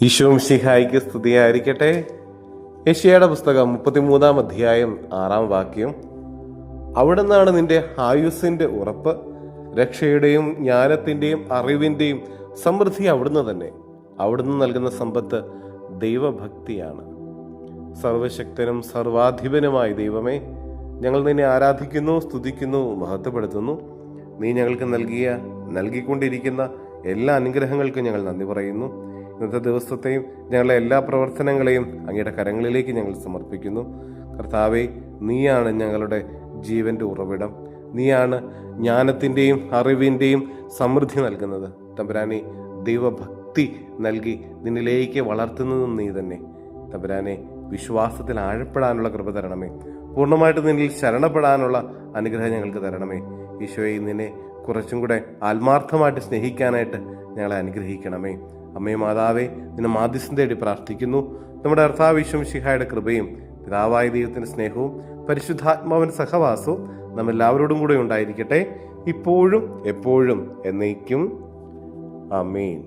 ഈശോ മിശിഹായിക്ക് സ്തുതിയായിരിക്കട്ടെ. യെശയ്യായുടെ പുസ്തകം 33-ാം അധ്യായം 6-ാം വാക്യം. അവിടെ നിന്നാണ് നിന്റെ ആയുസ്സിന്റെ ഉറപ്പ്, രക്ഷയുടെയും ജ്ഞാനത്തിന്റെയും അറിവിന്റെയും സമൃദ്ധി അവിടുന്ന് തന്നെ. അവിടുന്ന് നൽകുന്ന സമ്പത്ത് ദൈവഭക്തിയാണ്. സർവശക്തനും സർവാധിപനുമായ ദൈവമേ, ഞങ്ങൾ നിന്നെ ആരാധിക്കുന്നു, സ്തുതിക്കുന്നു, മഹത്വപ്പെടുത്തുന്നു. നീ ഞങ്ങൾക്ക് നൽകിക്കൊണ്ടിരിക്കുന്ന എല്ലാ അനുഗ്രഹങ്ങൾക്കും ഞങ്ങൾ നന്ദി പറയുന്നു. ഇന്നത്തെ ദിവസത്തെയും ഞങ്ങളുടെ എല്ലാ പ്രവർത്തനങ്ങളെയും അങ്ങയുടെ കരങ്ങളിലേക്ക് ഞങ്ങൾ സമർപ്പിക്കുന്നു. കർത്താവേ, നീയാണ് ഞങ്ങളുടെ ജീവന്റെ ഉറവിടം. നീയാണ് ജ്ഞാനത്തിൻ്റെയും അറിവിൻ്റെയും സമൃദ്ധി നൽകുന്നത്. തമ്പുരാനെ, ദൈവഭക്തി നൽകി നിന്നിലേക്ക് വളർത്തുന്നതും നീ തന്നെ. തമ്പുരാനെ, വിശ്വാസത്തിൽ ആഴപ്പെടാനുള്ള കൃപ തരണമേ. പൂർണ്ണമായിട്ട് നിന്നിൽ ശരണപ്പെടാനുള്ള അനുഗ്രഹം ഞങ്ങൾക്ക് തരണമേ. ഈശോയെ, നിന്നെ കുറച്ചും കൂടെ ആത്മാർത്ഥമായിട്ട് സ്നേഹിക്കാനായിട്ട് ഞങ്ങളെ അനുഗ്രഹിക്കണമേ. അമ്മേ മാതാവേ, നിന്നെ മാധ്യസ്ഥം തേടി പ്രാർത്ഥിക്കുന്നു. നമ്മുടെ കർത്താവ് ഈശോ മിശിഹായുടെ കൃപയും പിതാവായ ദൈവത്തിന്റെ സ്നേഹവും പരിശുദ്ധാത്മാവിന്റെ സഹവാസവും നമ്മെല്ലാവരോടും കൂടെ ഉണ്ടായിരിക്കട്ടെ, ഇപ്പോഴും എപ്പോഴും എന്നേക്കും. ആമേൻ.